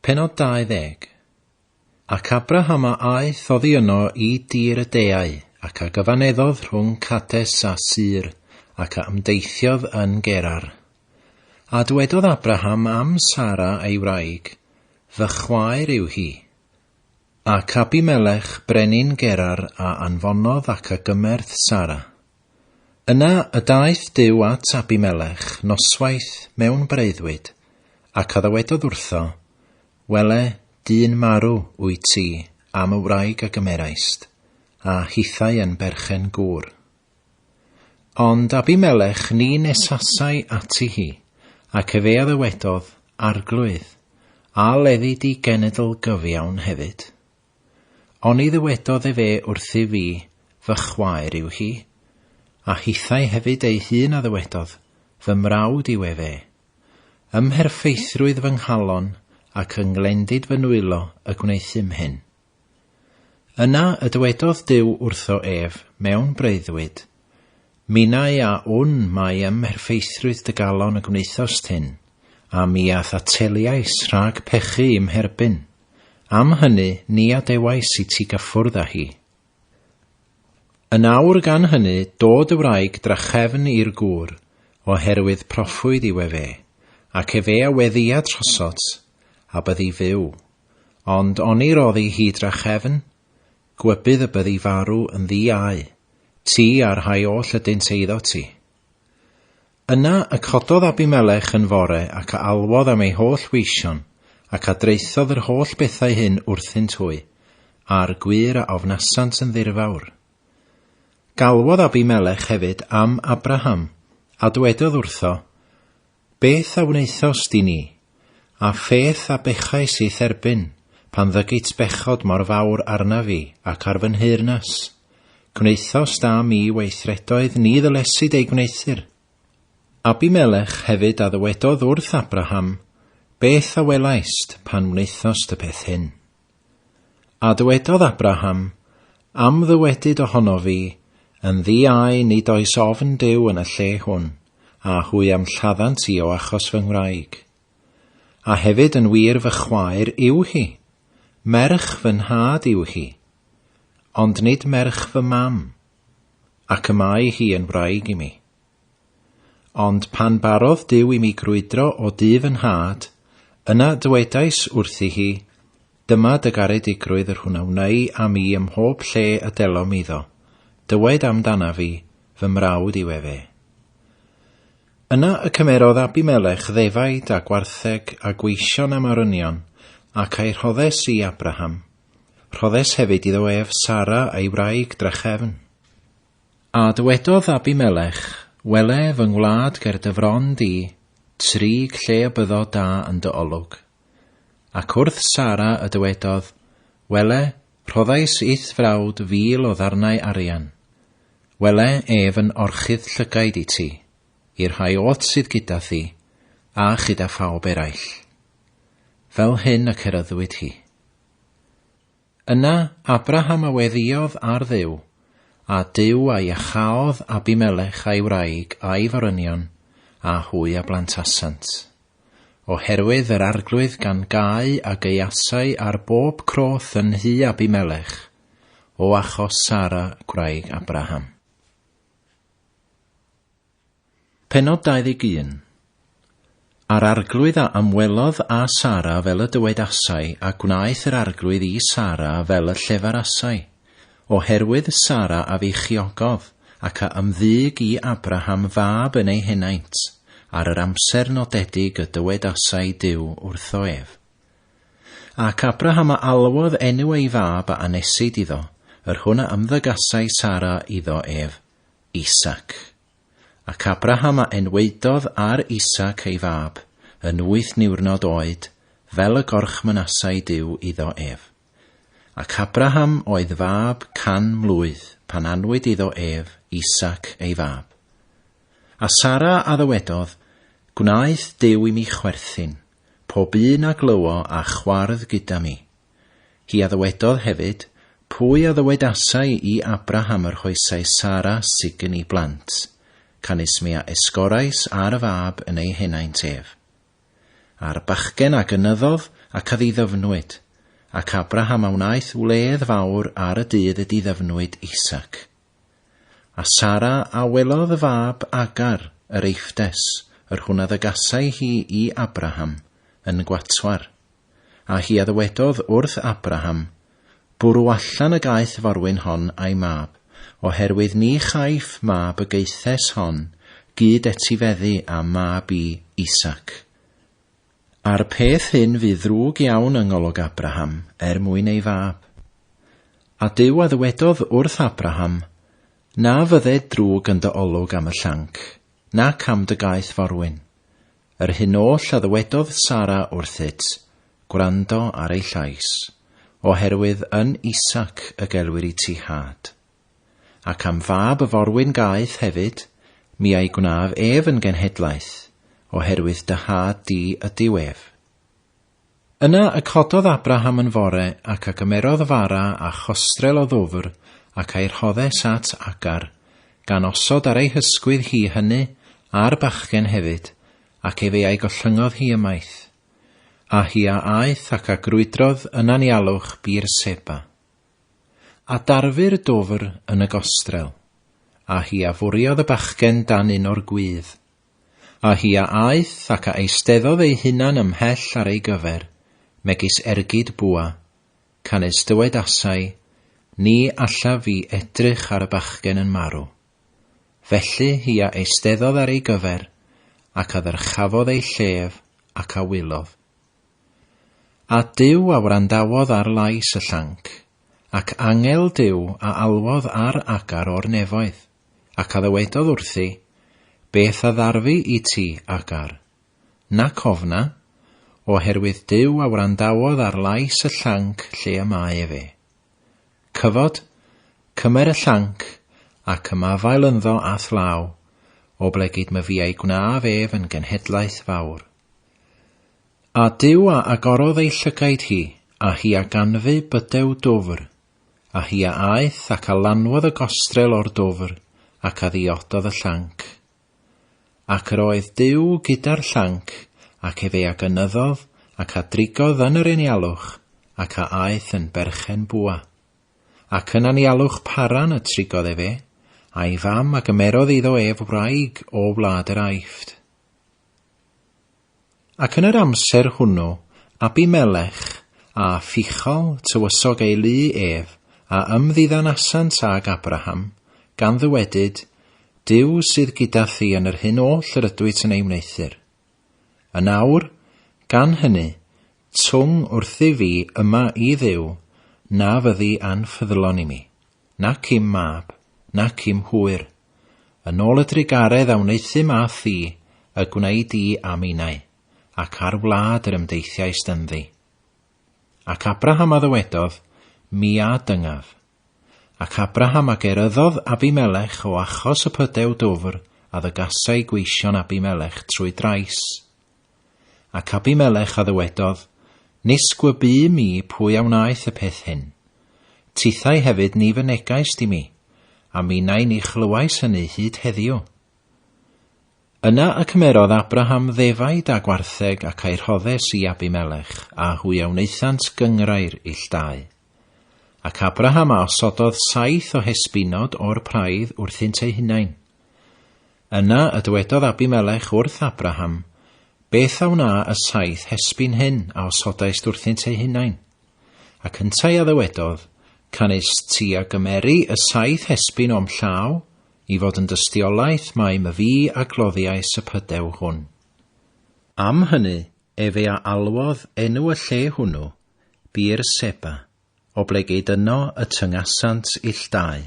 Pennod 20. Ac Abraham a aeth oddi yno I dir y deau, ac a gyfaneddodd rhwng Cades a Sur, ac a ymdeithiodd yn Gerar. A dwedodd Abraham am Sara ei wraig, fy chwaer yw hi. Ac Abimelech brenin Gerar a anfonodd ac a gymerth Sara. Yna y daeth Duw at Abimelech noswaith mewn breuddwyd, ac a ddywedodd wrtho, wele, dyn marw wyt ti am y wraig a gymeraist, a hithau yn berchen gŵr. Ond Abimelech ni nesasau ati hi, ac efe a ddywedodd arglwydd, a leddi di genedl gyfiawn hefyd. Oni ddywedodd efe wrthi fi, fy chwaer yw hi, a hithau hefyd ei hun a ddywedodd, fy mrawd yw efe. Ymherffeithrwydd fy nghalon, ac ynglendid fy nwylo y gwneithim hyn. Yna y dywedodd Duw wrtho ef mewn breuddwyd, minau a wn mae ymherffeithrwydd dy galon y gwneithost hyn, a mi ath ateliais rhag pechu im herbyn. Am hynny ni adewais I ti gyffwrdd â hi. Yn awr gan hynny dod y wraig drachefn i'r gŵr, oherwydd proffwyd yw efe, ac efe a weddia trosot, a byddi fyw, ond oni roddi hi drachefn, gwybydd y byddi farw yn ddiau, ti a'r rhai oll ydynt eiddo ti. Yna y cododd Abimelech yn fore ac a alwodd am ei holl weision, ac a dreithodd yr holl bethau hyn wrthynt hwy, a'r gwir a ofnasant yn ddirfawr. Galwodd Abimelech hefyd am Abraham, a dwedodd wrtho, beth a wneithos di ni, a pheth a bechais I therbyn, pan ddygit bechod mor fawr arna fi ac ar fy nhyrnas. Gwneithos da mi weithredoedd ni ddylesyd ei gwneithir. Abimelech hefyd a ddywedodd wrth Abraham, beth a welaist pan wneithos dy peth hyn. A dywedodd Abraham, am ddywedyd ohono fi, yn ddiau nid oes ofn Duw yn y lle hwn, a hwy am lladdant I o achos fy ngwraig. A hefyd yn wir fy chwaer yw hi, merch fy nhad yw hi, ond nid merch fy mam, ac y mae hi yn wraig I mi. Ond pan barodd Duw I mi grwydro o dyf fy nhad, yna dywedais wrthi hi, dyma dy garedigrwydd yr hwnawnau a mi ym mhob lle y delom iddo, dywed amdana fi, fy mrawd yw efe. Yna y cymerodd Abimelech ddefaid a gwartheg a gweision am arynion, ac ei rhoddes I Abraham. Rhoddes hefyd iddo ef Sara ei wraig drachefn. A dywedodd Abimelech, wele fy ngwlad ger dy frond I, trig lle y byddo da yn dy olwg. Ac wrth Sara y dywedodd, wele, rhoddais i'th frawd 1,000 o ddarnau arian. Wele ef yn orchydd llygaid I ti, i'r rhai o't sydd gyda thi, a chyda phawb eraill. Fel hyn y ceryddwyd hi. Yna Abraham a weddiodd ar Dduw, a Duw a iachawdd Abimelech a'i wraig a'i forynion, a hwy a blantasant. Oherwydd yr arglwydd gan gau a geiasau ar bob croth yn hy Abimelech, o achos Sara gwraig Abraham. Pennod 21. Ar arglwydd a ymwelodd a Sara fel y dywedasau a gwnaeth yr arglwydd I Sara fel y llefarasau, oherwydd Sara a fi chiogodd ac a ymddyg I Abraham fab yn ei henaint, ar yr amser nodedig y dywedasau Duw wrtho ef. Ac Abraham a alwodd enw ei fab a anesid iddo, yr hwnna ymddygasau Sara iddo ef, Isac. Ac Abraham a enweidodd ar Isac ei fab, yn 8 niwrnod oed, fel y gorchmynasau Duw iddo ef. Ac Abraham oedd fab 100 mlwydd, pan anwyd iddo ef, Isac ei fab. A Sara a ddywedodd, gwnaeth Duw I mi chwerthin, pob un a glywo a chwardd gyda mi. Hi a ddywedodd hefyd, pwy a ddywedasau I Abraham yr hoesau Sara sigyn I blant, canis mi a esgorais ar y fab yn ei henaint ef. A'r bachgen a gynyddodd ac a ddiddyfnwyd, ac Abraham a wnaeth wledd fawr ar y dydd y diddyfnwyd Isac. A Sara a welodd y fab Agar, yr eiffdes, yr hwnna ddygasau hi i Abraham, yn gwatwar. A hi a ddywedodd wrth Abraham, bwrw allan y gaeth forwyn hon a'i mab, oherwydd ni chaiff mab y geithes hon, gyd etifeddu a mab i Isac. A'r peth hyn fydd ddrwg iawn yng ngolwg Abraham, mwyn ei fab. A Duw a ddywedodd wrth Abraham, na fydde drwg yn dy olwg am y llanc, nac am dy gaeth forwyn. Yr hyn oll a ddywedodd Sara wrthyt, gwrando ar ei llais, oherwydd yn Isac y gelwir I ti had. Ac am fab y forwyn gaeth hefyd, mi ei gwnaf ef yn genhedlaeth, oherwydd dy had di y diwef. Yna y cododd Abraham yn fore ac a gymerodd fara a chostrel o ddwfr ac a'i rhoddes at Agar, gan osod ar ei hysgwydd hi hynny a'r bachgen hefyd, ac efe ei gollyngodd hi ymaith. A hi a aeth ac a grwydrodd yn anialwch Beerseba. A darfur dofr yn y gostrel, a hi a fwriodd y bachgen dan un o'r gwydd. A hi a aeth ac a eisteddodd ei hunan ymhell ar ei gyfer, megis ergyd bwa, canes dywedasau, ni alla fi edrych ar y bachgen yn marw. Felly hi a eisteddodd ar ei gyfer, ac a ddyrchafodd ei llef ac a wylodd. A Duw a wrandawodd ar lais y llanc, ac angel Duw a alwodd ar Agar o'r nefoedd, ac a ddywedodd wrthi, beth a ddarfu I ti, Agar, nac ofna, oherwydd Duw a wrandawodd ar lais y llanc lle y mae efe. Cyfod, cymer y llanc, ac ymafael ynddo a thlaw, o blegyd my fi ei gnaf ef yn genhedlaeth fawr. A Duw a agorodd ei llygaid hi, a hi a ganfu bydew dofr, a hi a aeth ac a lanwodd y gostrel o'r dofr, ac a ddiododd y llanc. Ac yr oedd Duw gyda'r llanc, ac efe a gynyddodd, ac a drigodd yn yr anialwch, ac a aeth yn berchen bwa. Ac yn anialwch paran y trigodd efe, a'i fam a gymerodd iddo ef wraig o wlad yr Aifft. Ac yn yr amser hwnnw, Abimelech a Phichol tywysog ei lu ef, a ymddiddanasant ag Abraham, gan ddywedyd, Duw sydd gyda thi yn yr hyn oll yr ydwyt yn ei wneithir. Yn awr, gan hynny, twng wrthi fi yma I Dduw, na fyddi anffyddlon I mi, nac I'm mab, nac I'm hwyr. Yn ôl y drigaredd a wneithim a thi, y gwneud I am unau, ac ar wlad yr ymdeithiais dynddi. Ac Abraham a ddywedodd, mi a dyngaf. Ac Abraham a geryddodd Abimelech o achos y pydew dofr a ddygasau gweision Abimelech trwy drais. Ac Abimelech a ddywedodd, nis gwybu mi pwy a wnaeth y peth hyn. Tithau hefyd ni fy negais di mi, a mi nai ni chlywais hynny hyd heddiw. Yna y cymerodd Abraham ddefaid a gwartheg ac a'i rhoddes I Abimelech a hwy a wneithant gyngrair ill dau. Ac Abraham a osododd 7 o hesbinod o'r praidd wrthynt ei hunain. Yna y dywedodd Abimelech wrth Abraham, beth a wna y 7 hesbin hyn a osodais wrthynt ei hunain. Ac yntau a ddywedodd, canis ti a gymeru y 7 hesbin o'm llaw, I fod yn dystiolaeth mae my fi a gloddiais y pydew hwn. Am hynny, efe a alwodd enw y lle hwnnw, Beerseba, o blegyd yno y tyngasant ill dau.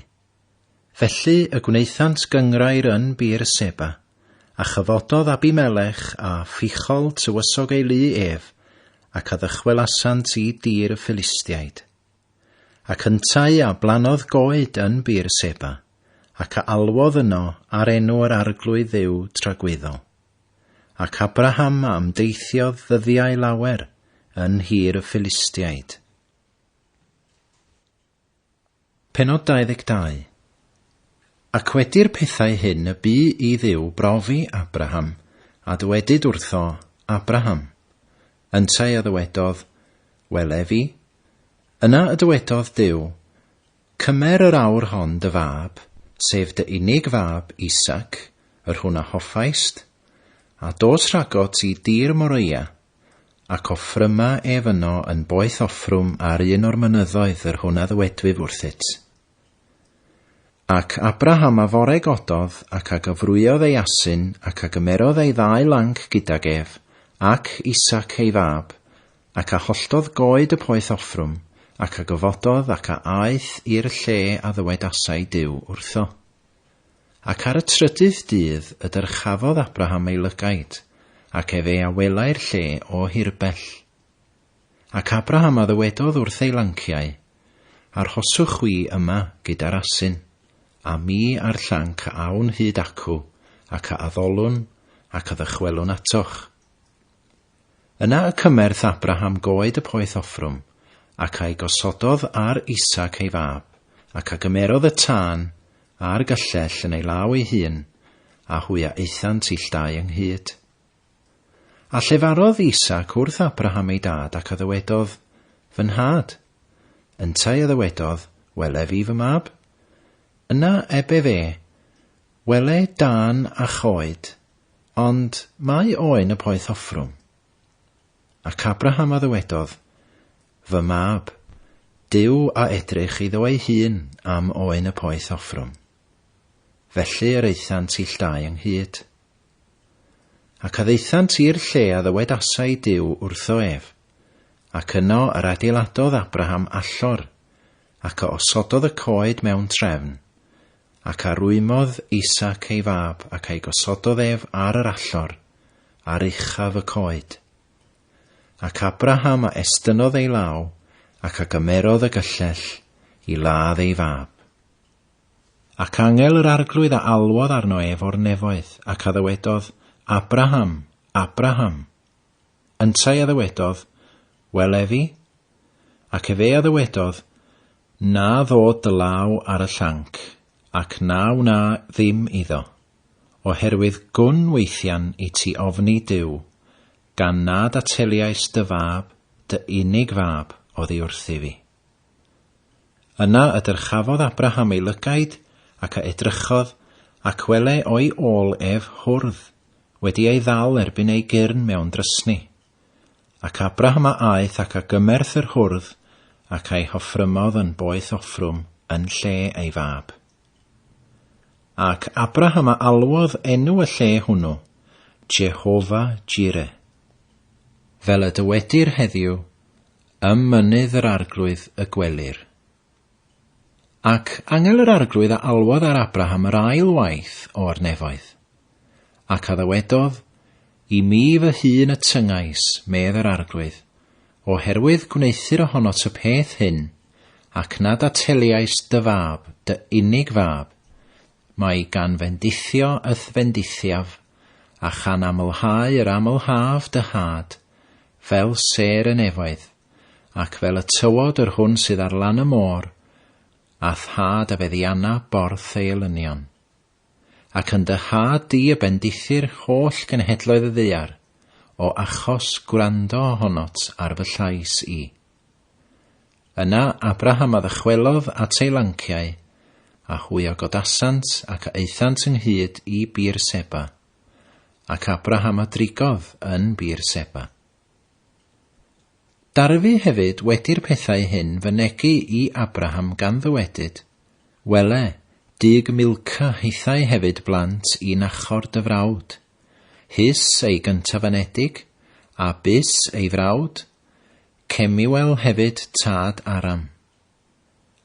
Felly y gwneithant gyngrair yn Beerseba, a chyfododd Abimelech a Phichol tywysog ei lu ef, ac a ddychwelasant I dir y Philistiaid. Ac yntau a blanodd goed yn Beerseba, ac a alwodd yno ar enw'r arglwydd Dduw tragweddol. Ac Abraham a ymdeithiodd ddyddiau lawer yn hir y Philistiaid. Pennod 22. Ac wedi'r pethau hyn y bu I Dduw brofi Abraham, a dywedyd wrtho, Abraham. Yntau a ddywedodd, Wele fi. Yna y dywedodd Duw, cymer yr awr hon dy fab, sef dy unig fab Isac, yr hwnna hoffaist, a dos rhagod i dir Moria, ac offryma ef yno yn boeth offrwm ar un o'r mynyddoedd yr hwnna ddywedwyf wrthyt. Ac Abraham a fore gododd ac a gyfrwyodd ei asyn ac a gymerodd ei ddau lang gydag ef ac Isac ei fab ac a holltodd goed y poeth offrwm ac a gyfododd ac a aeth i'r lle a ddywedasau Duw wrtho. Ac ar y trydydd dydd y dyrchafodd Abraham ei lygaid ac efe a welai'r lle o hirbell. Ac Abraham a ddywedodd wrth ei lanciau, arhoswch wi yma gyda'r asyn, a mi ar llanc awn hyd acw, ac a addolwn, ac a ddychwelwn atoch. Yna y cymerth Abraham goed y poeth offrwm, ac a'i gosododd ar Isac ei fab, ac a gymerodd y tân a'r gyllell yn ei law ei hun, a hwy a eithant ill dau ynghyd. A llefarodd Isac wrth Abraham ei dad ac a ddywedodd, fy nhad. Yntai a ddywedodd, wele fi fy mab. Yna ebe fe, wele dan a choed, ond mae oen y poeth offrwm. Ac Abraham a ddywedodd, fy mab, Duw a edrych iddo ei hun am oen y poeth offrwm. Felly yr eithant ill dau ynghyd. Ac a ddeithant i'r lle a ddywedasau Duw wrtho ef, ac yno yr adeiladodd Abraham allor, ac a osododd y coed mewn trefn, ac a rwymodd Isac ei fab ac ei gosododd ef ar yr allor, ar uchaf y coed. Ac Abraham a estynodd ei law, ac a gymerodd y gyllell i ladd ei fab. Ac angel yr arglwydd a alwodd arno ef o'r nefoedd, ac a ddywedodd, Abraham, Abraham. Yntai a ddywedodd, wele fi, ac efe a ddywedodd, na ddod dy law ar y llanc, ac na wna ddim iddo, oherwydd gwn weithian i ti ofni Duw, gan nad ateliais dy fab, dy unig fab oddi wrthi fi. Yna y dyrchafodd Abraham ei lygaid, ac a edrychodd, ac wele o'i ôl ef hwrdd, wedi ei ddal erbyn ei gyrn mewn drysni. Ac Abraham a aeth ac a gymerth yr hwrdd, ac a'i hoffrymodd yn boeth offrwm yn lle ei fab. Ac Abraham a alwodd enw y lle hwnnw, Jehovah Jireh. Fel y dywedir heddiw, mynydd yr arglwydd y gwelir. Ac angel yr arglwydd a alwodd ar Abraham yr ail waith o'r nefoedd. Ac a ddywedodd, i mi fy hun y tyngais, medd yr arglwydd, oherwydd gwneithir ohonot y peth hyn, ac nad ateliais dy fab, dy unig fab, mae gan fendithio yth fendithiaf, a chan amlhau yr amlhaf dy had, fel ser y nefoedd, ac fel y tywod yr hwn sydd ar lan y môr, a thad a feddianna borth ei elynion. Ac yn dy had di y bendithir holl genhedloedd y ddaear, o achos gwrando ohonot ar fy llais i. Yna Abraham a ddychwelodd at ei lanciau, a hwy o godasant ac a eithant ynghyd i Bir Seba, ac Abraham a drigodd yn Bir Seba. Darfu hefyd wedi'r pethau hyn fynegu i Abraham gan ddywedyd, wele, dig Milca hithau hefyd blant i Nachor dy frawd, hys ei gyntaf anedig, a bus ei frawd, Cemiwel hefyd tad Aram,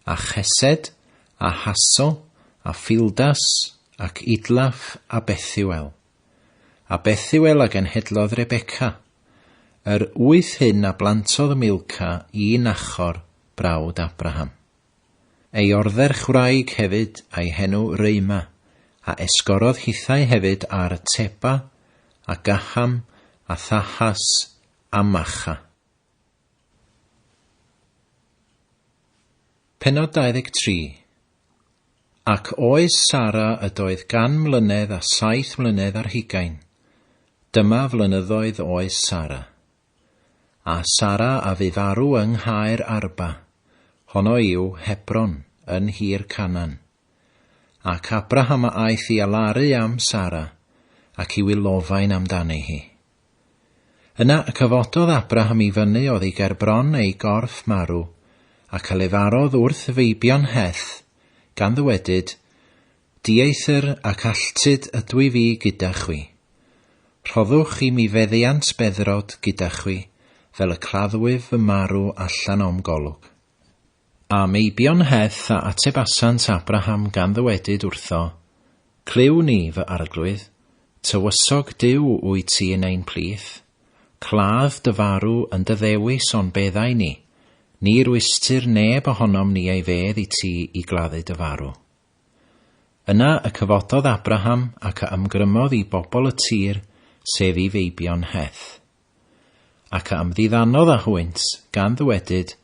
a Chesed, a Haso, a Fildas, ac Idlaf a Bethuel. A Bethuel a genhedlodd Rebecca, yr 8 hyn a blantodd Milca i Nachor, brawd Abraham. Ei ordderch wraig hefyd a'i henw Reima, a esgorodd hithau hefyd ar Teba, a Gaham, a Thahas, a Macha. Pennod 23. Ac oes Sara ydoedd 100 mlynedd a 7 mlynedd ar 20. Dyma flynyddoedd oes Sara. a Sara a fu farw yng Nghaer Arba, honno yw Hebron yn hir Canan. Ac Abraham a aeth I alaru am Sara, ac I wylofain amdani hi. Yna y cyfododd Abraham I fyny oddi ger bron ei gorff marw, ac a lefarodd wrth feibion heth, gan ddywedyd, Dieithr ac alltyd ydw I fi gyda chwi. Rhoddwch I mi feddiant beddrod gyda chwi, fel y claddwyf fy marw allan o'm golwg. A meibion heth a atebasant Abraham gan ddywedyd wrtho, Cliw ni fy arglwydd, tywysog Duw wyt ti yn ein plith, cladd dy farw yn dy ddewis o'n beddau ni rwystyr neb ohonom ni ei fedd I ti I gladdu dy farw. Yna y cyfododd Abraham ac a ymgrymodd I bobl y tir, sef I feibion heth. Ac a ymddiddannodd a hwynt, gan ddywedyd,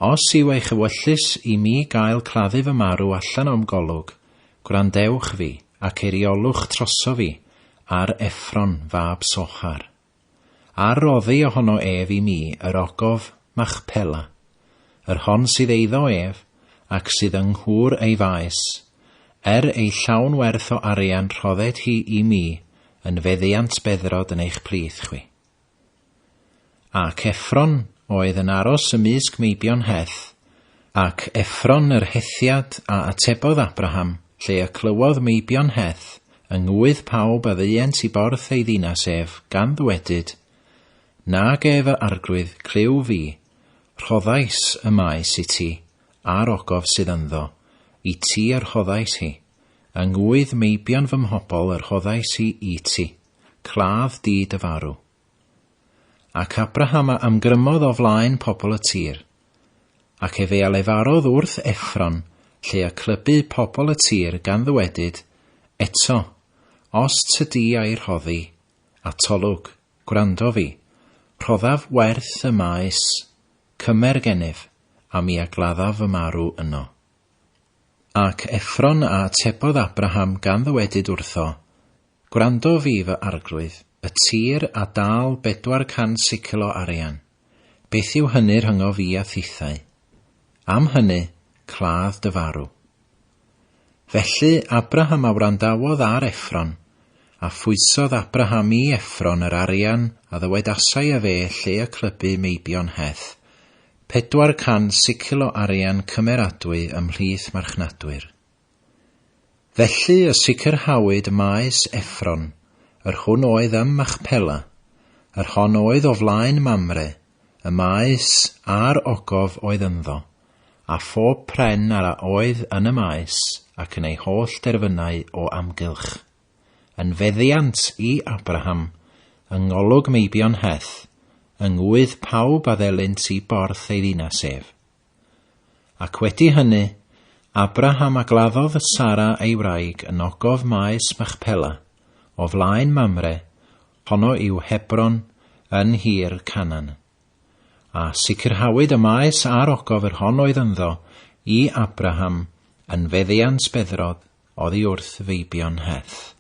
os yw eich ewyllus I mi gael claddu fy marw allan o'm golwg, gwrandewch fi ac eiriolwch troso fi ar Effron fab Sochar. A roddi ohono ef I mi yr ogof Machpela, yr hon sydd eiddo ef ac sydd yng nghŵr ei faes, ei llawn werth o arian rhodded hi I mi yn feddiant beddrod yn eich plith chwi. Ac Effron oedd yn aros ymysg meibion heth, ac Effron yr hethiad a atebodd Abraham, lle y clywodd meibion heth, yng ngwydd pawb a ddeuent I borth ei ddinas ef, gan ddwedyd, Nag ef y arglwydd cliw fi, rhoddais y maes I ti, a'r ogof sydd ynddo, I ti yr rhoddais hi, yng ngwydd meibion fy mhobol yr rhoddais I ti, cladd di dy farw. Ac Abraham a ymgrymodd o flaen pobl y tir, ac a lefarodd wrth Effron, lle a clybu pobl y tir gan ddywedyd, eto, os tydi a'i rhoddi, a tolwg, gwrando fi, rhoddaf werth y maes, cymer gennyf, a mi agladdaf fy marw yno. Ac Effron a atebodd Abraham gan ddywedyd wrtho, gwrando fi fy arglwydd, y tir a dal 400 sicil o arian. Beth yw hynny'r hyngo fi a thithau? Am hynny, cladd dy farw. Felly Abraham a wrandawodd ar Effron, a phwysodd Abraham I Effron yr arian a ddywedasau a fe lle y clybu meibion heth, 400 sicil o arian cymeradwy ymhlith marchnadwyr. Felly y sicrhawyd maes Effron, yr hwn oedd ym Machpela, yr hon oedd o flaen Mamre, y maes a'r ogof oedd ynddo, a phob pren ar a oedd yn y maes ac yn ei holl derfynau o amgylch, yn feddiant I Abraham, yng ngolwg meibion heth, yng ngwydd pawb a ddelynt I borth ei ddinas ef. Ac wedi hynny, Abraham agladdodd Sara ei wraig yn ogof maes Machpela, o flaen Mamre, honno yw Hebron yn hir Canan. A sicrhawyd y maes a'r ogof yr hon oedd ynddo I Abraham yn feddiant beddrod oddi wrth feibion heth.